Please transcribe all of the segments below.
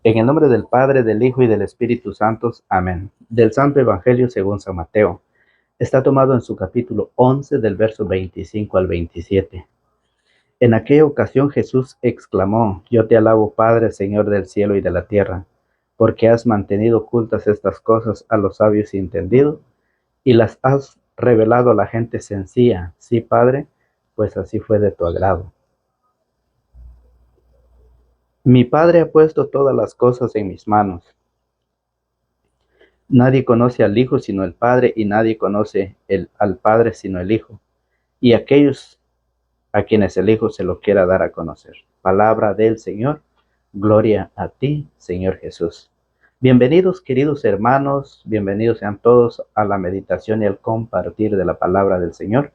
En el nombre del Padre, del Hijo y del Espíritu Santo. Amén. Del Santo Evangelio según San Mateo. Está tomado en su capítulo 11 del verso 25 al 27. En aquella ocasión Jesús exclamó: Yo te alabo, Padre, Señor del cielo y de la tierra, porque has mantenido ocultas estas cosas a los sabios y entendidos, y las has revelado a la gente sencilla. Sí, Padre, pues así fue de tu agrado. Mi Padre ha puesto todas las cosas en mis manos. Nadie conoce al Hijo sino el Padre, y nadie conoce al Padre sino el Hijo, y aquellos a quienes el Hijo se lo quiera dar a conocer. Palabra del Señor. Gloria a ti, Señor Jesús. Bienvenidos, queridos hermanos, bienvenidos sean todos a la meditación y al compartir de la palabra del Señor.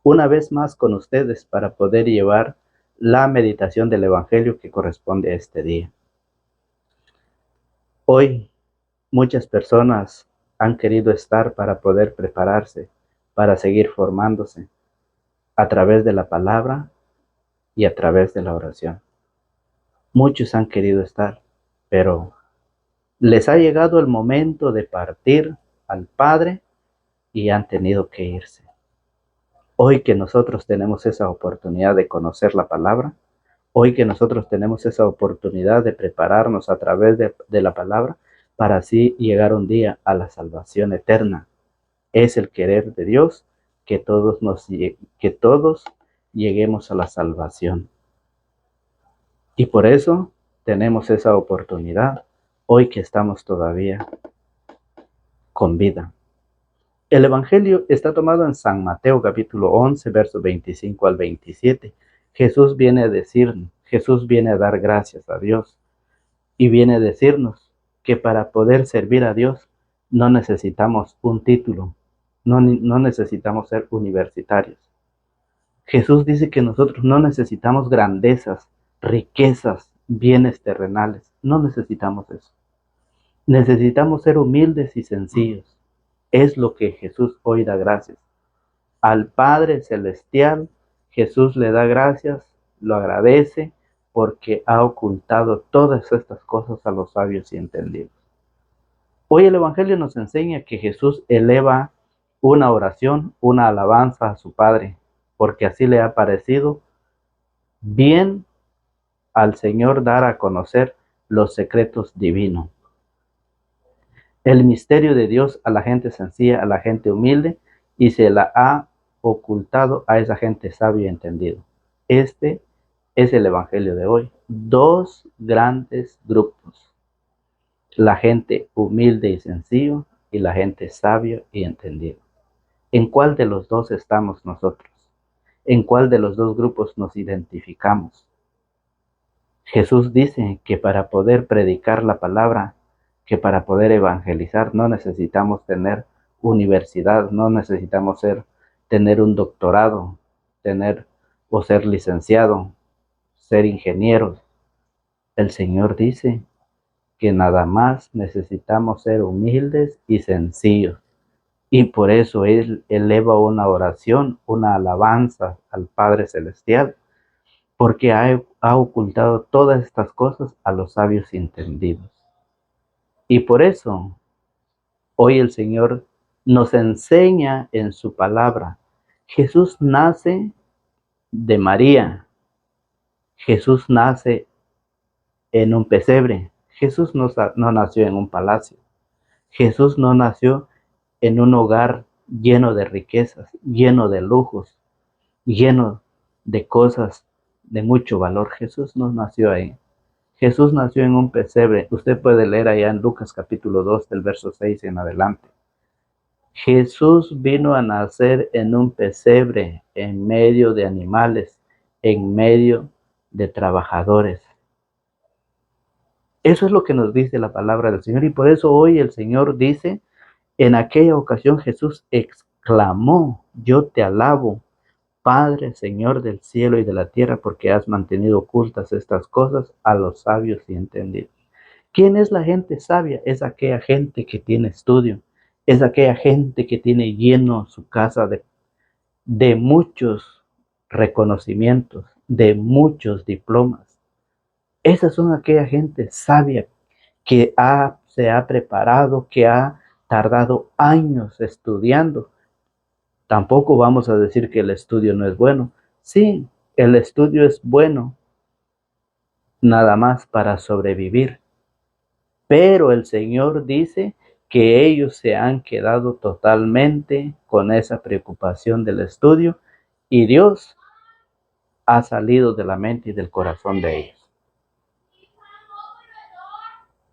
Una vez más con ustedes para poder llevar la meditación del Evangelio que corresponde a este día. Hoy muchas personas han querido estar para poder prepararse, para seguir formándose a través de la palabra y a través de la oración. Muchos han querido estar, pero les ha llegado el momento de partir al Padre y han tenido que irse. Hoy que nosotros tenemos esa oportunidad de conocer la palabra, hoy que nosotros tenemos esa oportunidad de prepararnos a través de la palabra, para así llegar un día a la salvación eterna. Es el querer de Dios que todos lleguemos a la salvación. Y por eso tenemos esa oportunidad hoy que estamos todavía con vida. El Evangelio está tomado en San Mateo capítulo 11, versos 25 al 27. Jesús viene a dar gracias a Dios y viene a decirnos que para poder servir a Dios no necesitamos un título, no necesitamos ser universitarios. Jesús dice que nosotros no necesitamos grandezas, riquezas, bienes terrenales, no necesitamos eso. Necesitamos ser humildes y sencillos. Es lo que Jesús hoy da gracias. Al Padre Celestial, Jesús le da gracias, lo agradece, porque ha ocultado todas estas cosas a los sabios y entendidos. Hoy el Evangelio nos enseña que Jesús eleva una oración, una alabanza a su Padre, porque así le ha parecido bien al Señor dar a conocer los secretos divinos. El misterio de Dios a la gente sencilla, a la gente humilde, y se la ha ocultado a esa gente sabia y entendido. Este es el Evangelio de hoy. Dos grandes grupos: la gente humilde y sencillo y la gente sabia y entendido. ¿En cuál de los dos estamos nosotros? ¿En cuál de los dos grupos nos identificamos? Jesús dice que para poder predicar la palabra, que para poder evangelizar no necesitamos tener universidad, no necesitamos tener un doctorado, o ser licenciado, ser ingenieros. El Señor dice que nada más necesitamos ser humildes y sencillos. Y por eso Él eleva una oración, una alabanza al Padre Celestial, porque ha ocultado todas estas cosas a los sabios entendidos. Y por eso hoy el Señor nos enseña en su palabra. Jesús nace de María. Jesús nace en un pesebre. Jesús no nació en un palacio. Jesús no nació en un hogar lleno de riquezas, lleno de lujos, lleno de cosas de mucho valor. Jesús no nació ahí. Jesús nació en un pesebre. Usted puede leer allá en Lucas capítulo 2 del verso 6 en adelante. Jesús vino a nacer en un pesebre, en medio de animales, en medio de trabajadores. Eso es lo que nos dice la palabra del Señor, y por eso hoy el Señor dice: en aquella ocasión Jesús exclamó: Yo te alabo, Padre, Señor del cielo y de la tierra, porque has mantenido ocultas estas cosas a los sabios y entendidos. ¿Quién es la gente sabia? Es aquella gente que tiene estudio, es aquella gente que tiene lleno su casa de muchos reconocimientos, de muchos diplomas. Esas son aquella gente sabia, se ha preparado, que ha tardado años estudiando. Tampoco vamos a decir que el estudio no es bueno. Sí, el estudio es bueno, nada más para sobrevivir. Pero el Señor dice que ellos se han quedado totalmente con esa preocupación del estudio y Dios ha salido de la mente y del corazón de ellos.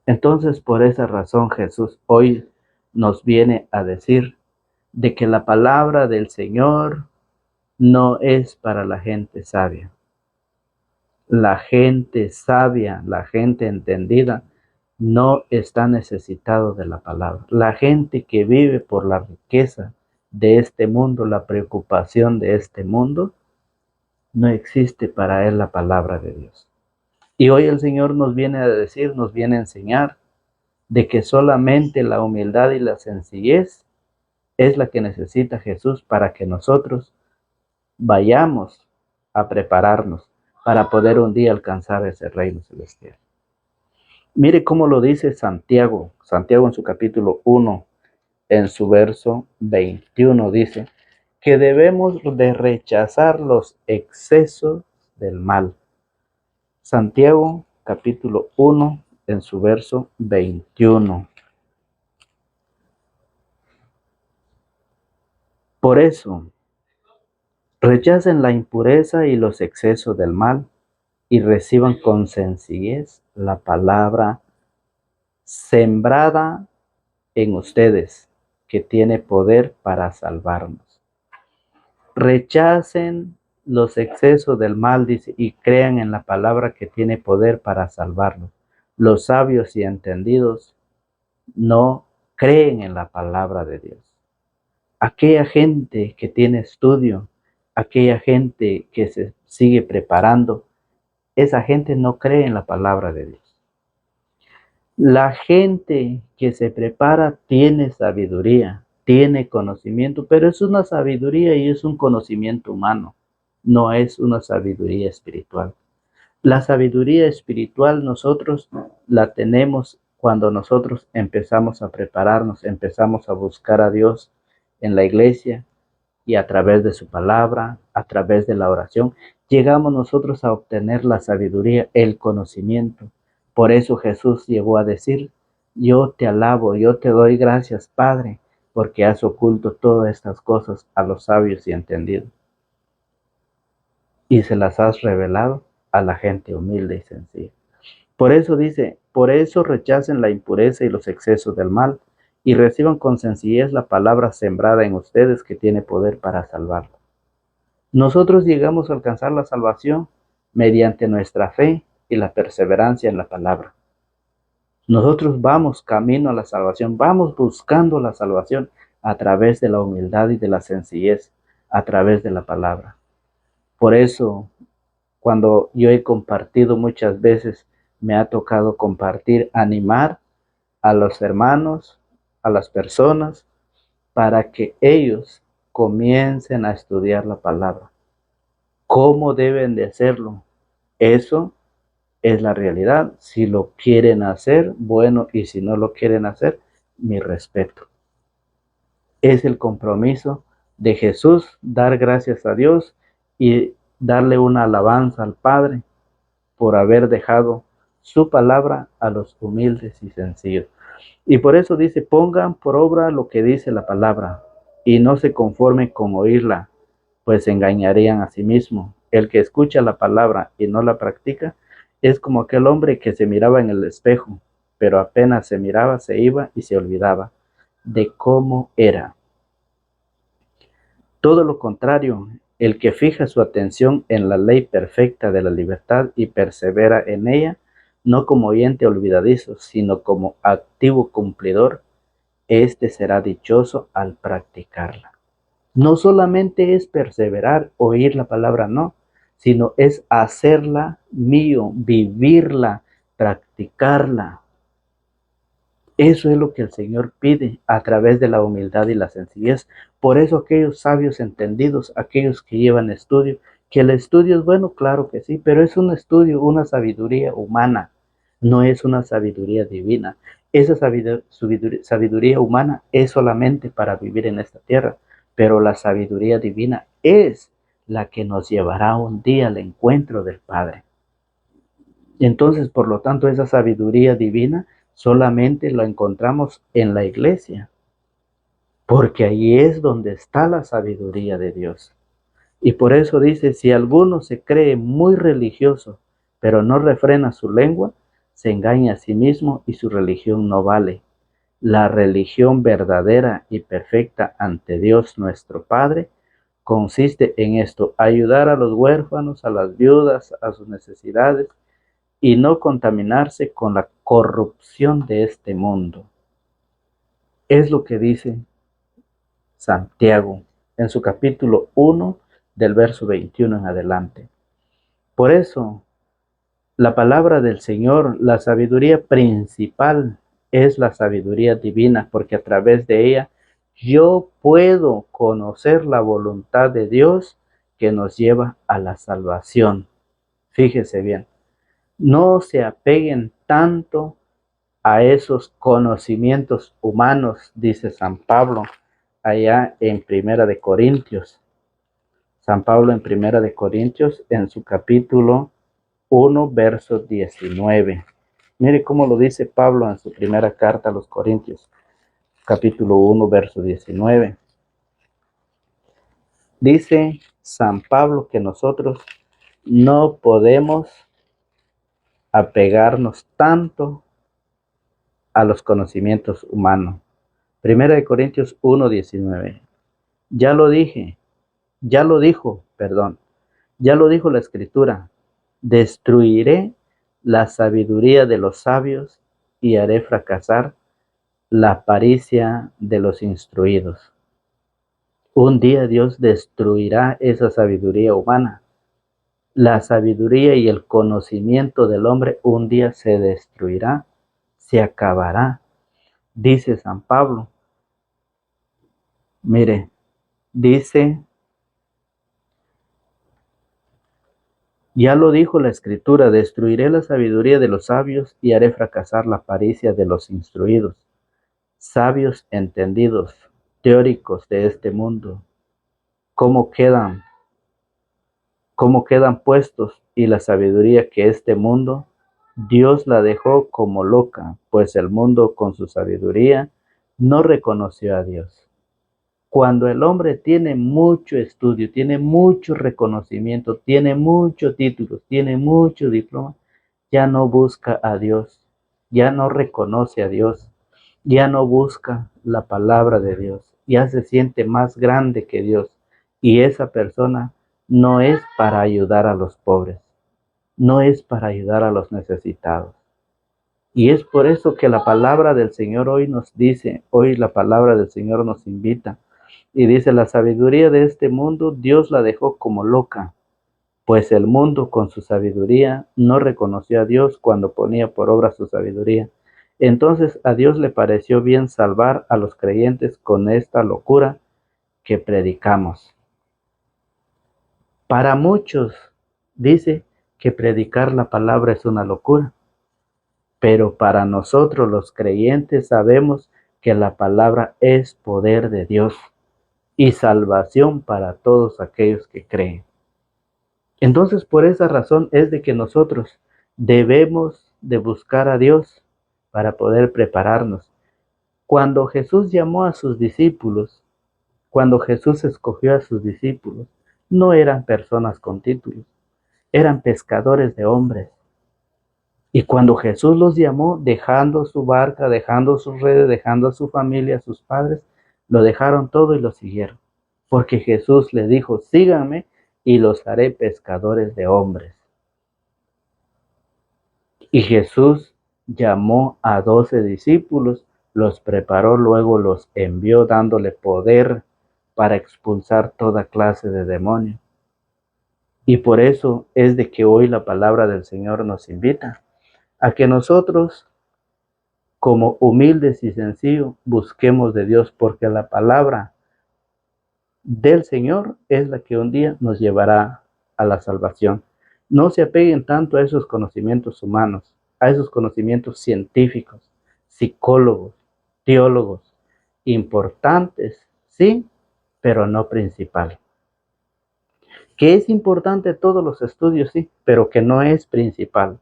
Entonces, por esa razón, Jesús hoy nos viene a decir de que la palabra del Señor no es para la gente sabia. La gente sabia, la gente entendida, no está necesitado de la palabra. La gente que vive por la riqueza de este mundo, la preocupación de este mundo, no existe para él la palabra de Dios. Y hoy el Señor nos viene a decir, nos viene a enseñar de que solamente la humildad y la sencillez es la que necesita Jesús para que nosotros vayamos a prepararnos para poder un día alcanzar ese reino celestial. Mire cómo lo dice Santiago. Santiago en su capítulo 1, en su verso 21, dice que debemos de rechazar los excesos del mal. Santiago capítulo 1, en su verso 21. Por eso, rechacen la impureza y los excesos del mal y reciban con sencillez la palabra sembrada en ustedes, que tiene poder para salvarnos. Rechacen los excesos del mal, dice, y crean en la palabra que tiene poder para salvarnos. Los sabios y entendidos no creen en la palabra de Dios. Aquella gente que tiene estudio, aquella gente que se sigue preparando, esa gente no cree en la palabra de Dios. La gente que se prepara tiene sabiduría, tiene conocimiento, pero es una sabiduría y es un conocimiento humano, no es una sabiduría espiritual. La sabiduría espiritual nosotros la tenemos cuando nosotros empezamos a prepararnos, empezamos a buscar a Dios en la iglesia y a través de su palabra, a través de la oración, llegamos nosotros a obtener la sabiduría, el conocimiento. Por eso Jesús llegó a decir, yo te alabo, yo te doy gracias, Padre, porque has oculto todas estas cosas a los sabios y entendidos, y se las has revelado a la gente humilde y sencilla. Por eso dice, por eso rechacen la impureza y los excesos del mal, y reciban con sencillez la palabra sembrada en ustedes que tiene poder para salvarlos. Nosotros llegamos a alcanzar la salvación mediante nuestra fe y la perseverancia en la palabra. Nosotros vamos camino a la salvación, vamos buscando la salvación a través de la humildad y de la sencillez, a través de la palabra. Por eso, cuando yo he compartido muchas veces, me ha tocado compartir, animar a los hermanos, a las personas, para que ellos comiencen a estudiar la palabra. ¿Cómo deben de hacerlo? Eso es la realidad. Si lo quieren hacer, bueno, y si no lo quieren hacer, mi respeto. Es el compromiso de Jesús, dar gracias a Dios y darle una alabanza al Padre por haber dejado su palabra a los humildes y sencillos. Y por eso dice, pongan por obra lo que dice la palabra y no se conformen con oírla, pues se engañarían a sí mismos. El que escucha la palabra y no la practica es como aquel hombre que se miraba en el espejo, pero apenas se miraba, se iba y se olvidaba de cómo era. Todo lo contrario, el que fija su atención en la ley perfecta de la libertad y persevera en ella, no como oyente olvidadizo, sino como activo cumplidor, éste será dichoso al practicarla. No solamente es perseverar, oír la palabra, no, sino es hacerla mío, vivirla, practicarla. Eso es lo que el Señor pide a través de la humildad y la sencillez. Por eso aquellos sabios entendidos, aquellos que llevan estudio, que el estudio es bueno, claro que sí, pero es un estudio, una sabiduría humana. no es una sabiduría divina. Esa sabiduría humana es solamente para vivir en esta tierra, pero la sabiduría divina es la que nos llevará un día al encuentro del Padre. Entonces, por lo tanto, esa sabiduría divina solamente la encontramos en la iglesia, porque ahí es donde está la sabiduría de Dios. Y por eso dice, si alguno se cree muy religioso, pero no refrena su lengua, se engaña a sí mismo y su religión no vale. La religión verdadera y perfecta ante Dios nuestro Padre consiste en esto: ayudar a los huérfanos, a las viudas, a sus necesidades, y no contaminarse con la corrupción de este mundo. Es lo que dice Santiago en su capítulo 1 del verso 21 en adelante. Por eso, la palabra del Señor, la sabiduría principal, es la sabiduría divina, porque a través de ella yo puedo conocer la voluntad de Dios que nos lleva a la salvación. Fíjese bien, no se apeguen tanto a esos conocimientos humanos, dice San Pablo allá en Primera de Corintios. San Pablo en Primera de Corintios, en su capítulo 1, verso 19. Mire cómo lo dice Pablo en su primera carta a los Corintios, capítulo 1, verso 19. Dice San Pablo que nosotros no podemos apegarnos tanto a los conocimientos humanos. Primera de Corintios 1, 19. Ya lo dije, ya lo dijo, perdón, ya lo dijo la Escritura: destruiré la sabiduría de los sabios y haré fracasar la pericia de los instruidos. Un día Dios destruirá esa sabiduría humana. La sabiduría y el conocimiento del hombre un día se destruirá, se acabará. Dice San Pablo, mire, dice, ya lo dijo la Escritura: destruiré la sabiduría de los sabios y haré fracasar la pericia de los instruidos. Sabios entendidos, teóricos de este mundo, ¿cómo quedan? ¿Cómo quedan puestos? Y la sabiduría que este mundo, Dios la dejó como loca, pues el mundo con su sabiduría no reconoció a Dios. Cuando el hombre tiene mucho estudio, tiene mucho reconocimiento, tiene muchos títulos, tiene mucho diploma, ya no busca a Dios, ya no reconoce a Dios, ya no busca la palabra de Dios, ya se siente más grande que Dios, y esa persona no es para ayudar a los pobres, no es para ayudar a los necesitados. Y es por eso que la palabra del Señor hoy nos dice, hoy la palabra del Señor nos invita y dice: la sabiduría de este mundo Dios la dejó como loca, pues el mundo con su sabiduría no reconoció a Dios cuando ponía por obra su sabiduría. Entonces a Dios le pareció bien salvar a los creyentes con esta locura que predicamos. Para muchos dice que predicar la palabra es una locura, pero para nosotros los creyentes sabemos que la palabra es poder de Dios y salvación para todos aquellos que creen. Entonces, por esa razón es de que nosotros debemos de buscar a Dios para poder prepararnos. Cuando Jesús llamó a sus discípulos, cuando Jesús escogió a sus discípulos, no eran personas con títulos, eran pescadores de hombres. Y cuando Jesús los llamó, dejando su barca, dejando sus redes, dejando a su familia, a sus padres, lo dejaron todo y lo siguieron. Porque Jesús les dijo: síganme y los haré pescadores de hombres. Y Jesús llamó a 12 discípulos, los preparó, luego los envió dándole poder para expulsar toda clase de demonios. Y por eso es de que hoy la palabra del Señor nos invita a que nosotros, como humildes y sencillos, busquemos de Dios, porque la palabra del Señor es la que un día nos llevará a la salvación. No se apeguen tanto a esos conocimientos humanos, a esos conocimientos científicos, psicólogos, teólogos, importantes, sí, pero no principal. Que es importante todos los estudios, sí, pero que no es principal.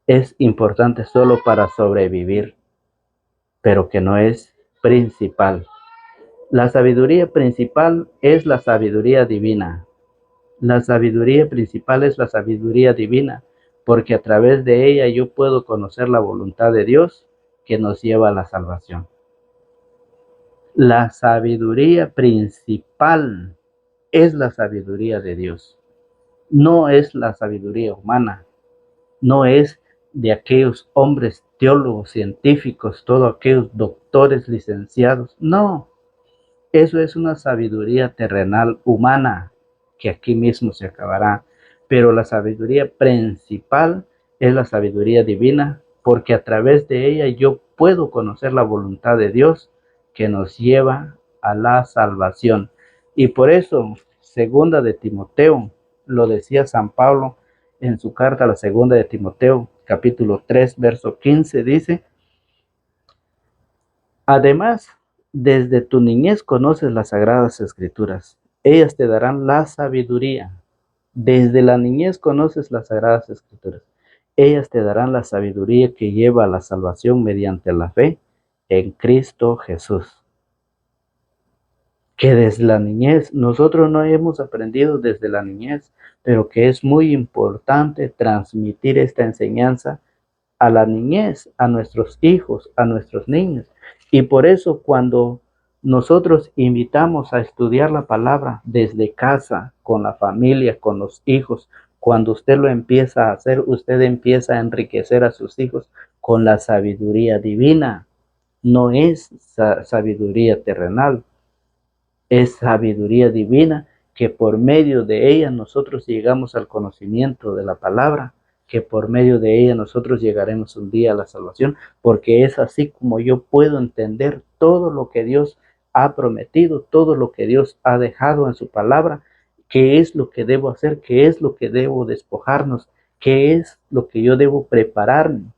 Es importante solo para sobrevivir, pero que no es principal. La sabiduría principal es la sabiduría divina. La sabiduría principal es la sabiduría divina, porque a través de ella yo puedo conocer la voluntad de Dios que nos lleva a la salvación. La sabiduría principal es la sabiduría de Dios. No es la sabiduría humana, no es de aquellos hombres teólogos, científicos, todos aquellos doctores, licenciados. No, eso es una sabiduría terrenal humana que aquí mismo se acabará. Pero la sabiduría principal es la sabiduría divina, porque a través de ella yo puedo conocer la voluntad de Dios que nos lleva a la salvación. Y por eso, segunda de Timoteo, lo decía San Pablo en su carta a la segunda de Timoteo, capítulo 3, verso 15, dice: además, desde tu niñez conoces las sagradas escrituras. Ellas te darán la sabiduría. Desde la niñez conoces las sagradas escrituras. Ellas te darán la sabiduría que lleva a la salvación mediante la fe en Cristo Jesús. Que desde la niñez, nosotros no hemos aprendido desde la niñez, pero que es muy importante transmitir esta enseñanza a la niñez, a nuestros hijos, a nuestros niños. Y por eso cuando nosotros invitamos a estudiar la palabra desde casa, con la familia, con los hijos, cuando usted lo empieza a hacer, usted empieza a enriquecer a sus hijos con la sabiduría divina. No es sabiduría terrenal, es sabiduría divina que por medio de ella nosotros llegamos al conocimiento de la palabra, que por medio de ella nosotros llegaremos un día a la salvación, porque es así como yo puedo entender todo lo que Dios ha prometido, todo lo que Dios ha dejado en su palabra, qué es lo que debo hacer, qué es lo que debo despojarnos, qué es lo que yo debo prepararme.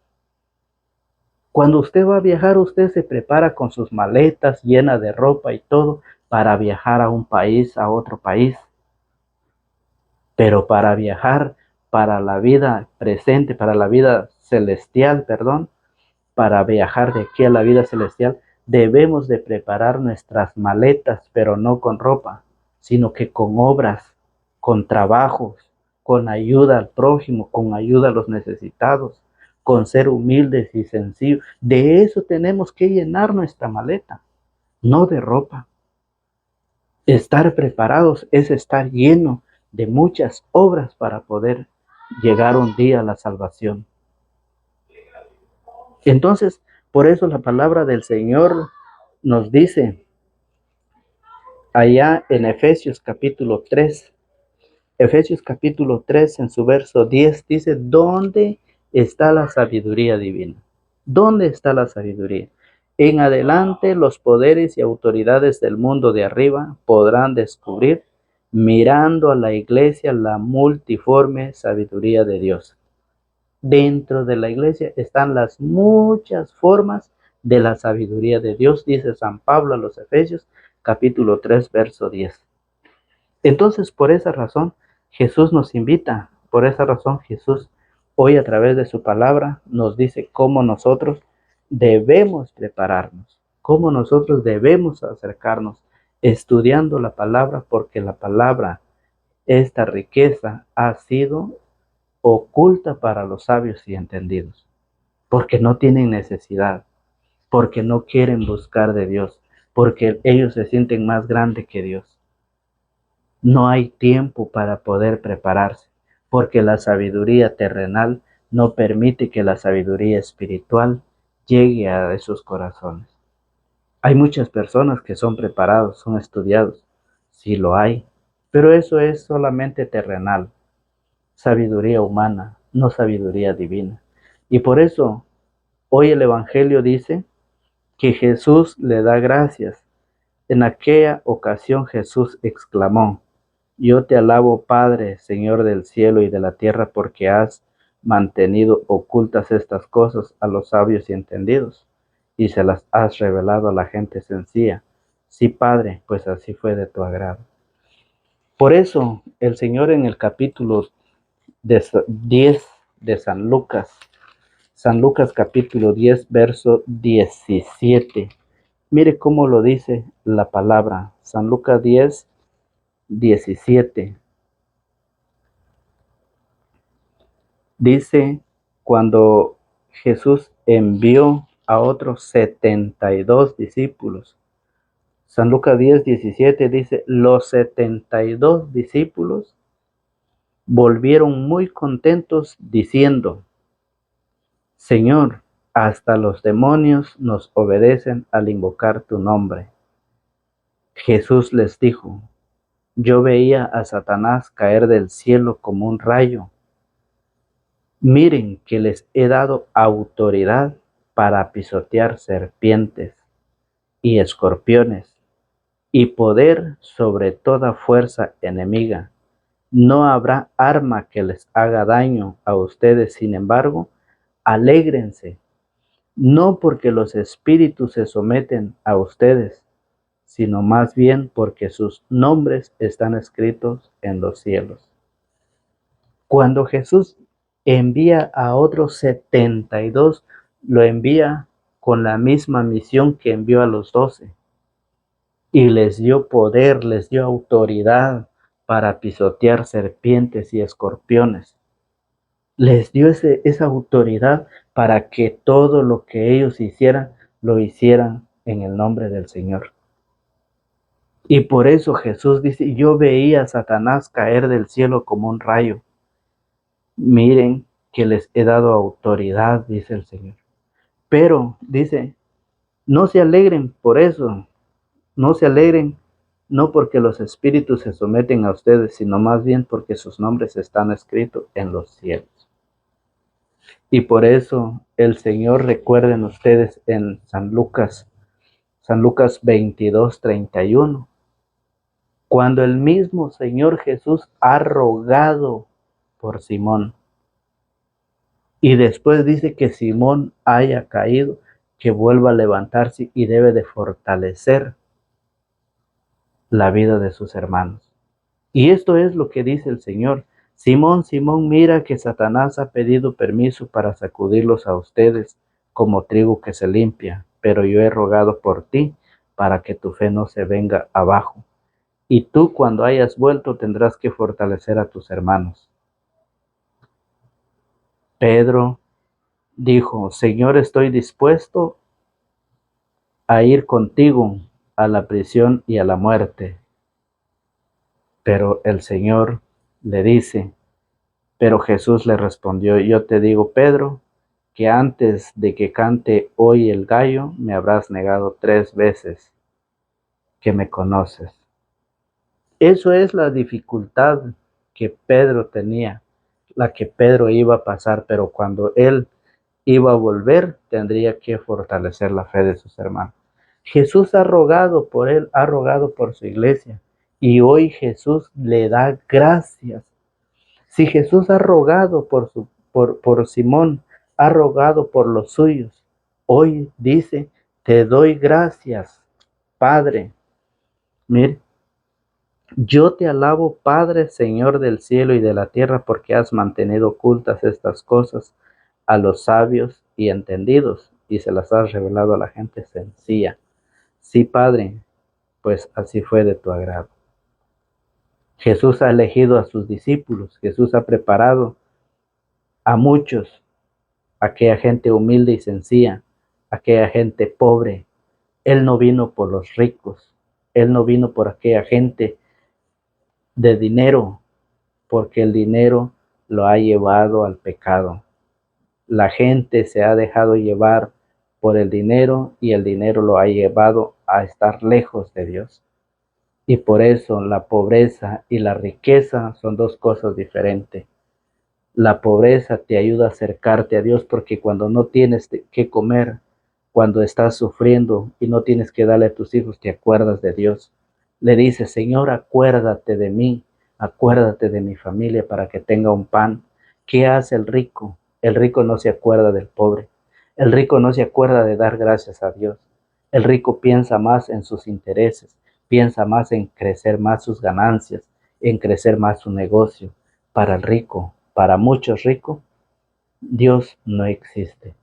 Cuando usted va a viajar, usted se prepara con sus maletas llenas de ropa y todo para viajar a un país, a otro país. Pero para viajar para la vida presente, para la vida celestial, perdón, para viajar de aquí a la vida celestial, debemos de preparar nuestras maletas, pero no con ropa, sino que con obras, con trabajos, con ayuda al prójimo, con ayuda a los necesitados, con ser humildes y sencillos. De eso tenemos que llenar nuestra maleta, no de ropa. Estar preparados es estar lleno de muchas obras para poder llegar un día a la salvación. Entonces, por eso la palabra del Señor nos dice allá en Efesios capítulo 3 en su verso 10 dice: ¿dónde está la sabiduría divina? ¿Dónde está la sabiduría? En adelante los poderes y autoridades del mundo de arriba podrán descubrir, mirando a la iglesia, la multiforme sabiduría de Dios. Dentro de la iglesia están las muchas formas de la sabiduría de Dios, dice San Pablo a los Efesios, capítulo 3, verso 10. Entonces, por esa razón, Jesús nos invita, por esa razón Jesús hoy a través de su palabra nos dice cómo nosotros debemos prepararnos, cómo nosotros debemos acercarnos estudiando la palabra, porque la palabra, esta riqueza, ha sido oculta para los sabios y entendidos, porque no tienen necesidad, porque no quieren buscar de Dios, porque ellos se sienten más grandes que Dios. No hay tiempo para poder prepararse, porque la sabiduría terrenal no permite que la sabiduría espiritual llegue a esos corazones. Hay muchas personas que son preparados, son estudiados, sí lo hay, pero eso es solamente terrenal, sabiduría humana, no sabiduría divina. Y por eso hoy el Evangelio dice que Jesús le da gracias. En aquella ocasión Jesús exclamó: yo te alabo, Padre, Señor del cielo y de la tierra, porque has mantenido ocultas estas cosas a los sabios y entendidos, y se las has revelado a la gente sencilla. Sí, Padre, pues así fue de tu agrado. Por eso el Señor en el capítulo 10 de San Lucas capítulo 10, verso 17. Mire cómo lo dice la palabra. San Lucas 10, 17. Dice, cuando Jesús envió a otros 72 discípulos. San Lucas 10, 17 dice, los 72 discípulos volvieron muy contentos diciendo, Señor, hasta los demonios nos obedecen al invocar tu nombre. Jesús les dijo, yo veía a Satanás caer del cielo como un rayo. Miren que les he dado autoridad para pisotear serpientes y escorpiones y poder sobre toda fuerza enemiga. No habrá arma que les haga daño a ustedes, sin embargo, alégrense, no porque los espíritus se someten a ustedes, sino más bien porque sus nombres están escritos en los cielos. Cuando Jesús envía a otros 72, lo envía con la misma misión que envió a los 12. Y les dio poder, les dio autoridad para pisotear serpientes y escorpiones. Les dio esa autoridad para que todo lo que ellos hicieran, lo hicieran en el nombre del Señor. Y por eso Jesús dice, yo veía a Satanás caer del cielo como un rayo. Miren que les he dado autoridad, dice el Señor. Pero, dice, no se alegren por eso, no se alegren, no porque los espíritus se someten a ustedes, sino más bien porque sus nombres están escritos en los cielos. Y por eso el Señor, recuerden ustedes en San Lucas 22, 31, cuando el mismo Señor Jesús ha rogado por Simón. Y después dice que Simón haya caído, que vuelva a levantarse y debe de fortalecer la vida de sus hermanos. Y esto es lo que dice el Señor. Simón, Simón, mira que Satanás ha pedido permiso para sacudirlos a ustedes como trigo que se limpia, pero yo he rogado por ti para que tu fe no se venga abajo. Y tú cuando hayas vuelto tendrás que fortalecer a tus hermanos. Pedro dijo, Señor, estoy dispuesto a ir contigo a la prisión y a la muerte. Pero el Señor le dice, pero Jesús le respondió, yo te digo, Pedro, que antes de que cante hoy el gallo, me habrás negado 3 veces que me conoces. Eso es la dificultad que Pedro tenía, la que Pedro iba a pasar, pero cuando él iba a volver, tendría que fortalecer la fe de sus hermanos. Jesús ha rogado por él, ha rogado por su iglesia, y hoy Jesús le da gracias. Si Jesús ha rogado por Simón, ha rogado por los suyos, hoy dice, te doy gracias, Padre. Mire, yo te alabo, Padre, Señor del cielo y de la tierra, porque has mantenido ocultas estas cosas a los sabios y entendidos, y se las has revelado a la gente sencilla. Sí, Padre, pues así fue de tu agrado. Jesús ha elegido a sus discípulos, Jesús ha preparado a muchos, aquella gente humilde y sencilla, aquella gente pobre. Él no vino por los ricos, Él no vino por aquella gente de dinero, porque el dinero lo ha llevado al pecado. La gente se ha dejado llevar por el dinero y el dinero lo ha llevado a estar lejos de Dios. Y por eso la pobreza y la riqueza son 2 cosas diferentes. La pobreza te ayuda a acercarte a Dios porque cuando no tienes que comer, cuando estás sufriendo y no tienes que darle a tus hijos, te acuerdas de Dios. Le dices, Señor, acuérdate de mí, acuérdate de mi familia para que tenga un pan. ¿Qué hace el rico? El rico no se acuerda del pobre. El rico no se acuerda de dar gracias a Dios. El rico piensa más en sus intereses, piensa más en crecer más sus ganancias, en crecer más su negocio. Para el rico, para muchos ricos, Dios no existe.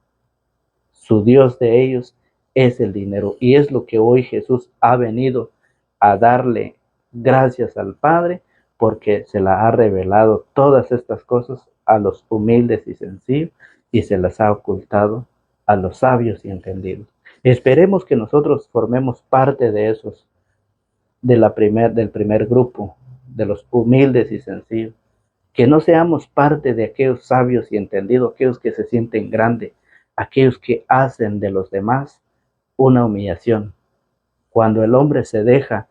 Su Dios de ellos es el dinero. Y es lo que hoy Jesús ha venido a darle gracias al Padre, porque se la ha revelado todas estas cosas a los humildes y sencillos y se las ha ocultado a los sabios y entendidos. Esperemos que nosotros formemos parte de esos, del primer grupo, de los humildes y sencillos. Que no seamos parte de aquellos sabios y entendidos, aquellos que se sienten grandes, aquellos que hacen de los demás una humillación. Cuando el hombre se deja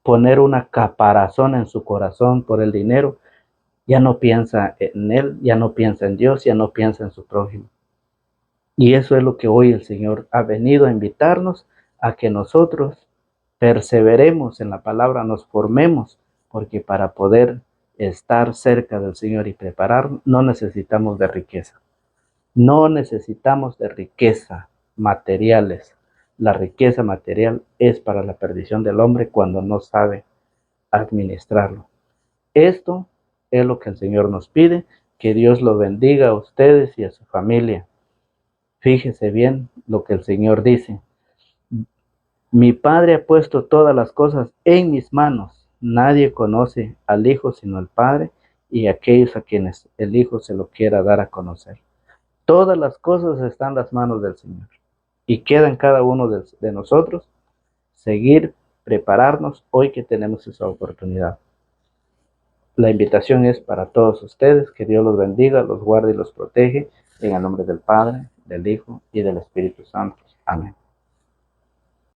poner una caparazón en su corazón por el dinero, ya no piensa en él, ya no piensa en Dios, ya no piensa en su prójimo. Y eso es lo que hoy el Señor ha venido a invitarnos, a que nosotros perseveremos en la palabra, nos formemos, porque para poder estar cerca del Señor y preparar, no necesitamos de riqueza. No necesitamos de riqueza materiales. La riqueza material es para la perdición del hombre cuando no sabe administrarlo. Esto es lo que el Señor nos pide. Que Dios lo bendiga a ustedes y a su familia. Fíjese bien lo que el Señor dice. Mi Padre ha puesto todas las cosas en mis manos. Nadie conoce al Hijo sino el Padre y aquellos a quienes el Hijo se lo quiera dar a conocer. Todas las cosas están en las manos del Señor y queda en cada uno de nosotros seguir, prepararnos hoy que tenemos esa oportunidad. La invitación es para todos ustedes, que Dios los bendiga, los guarde y los protege, en el nombre del Padre, del Hijo y del Espíritu Santo. Amén.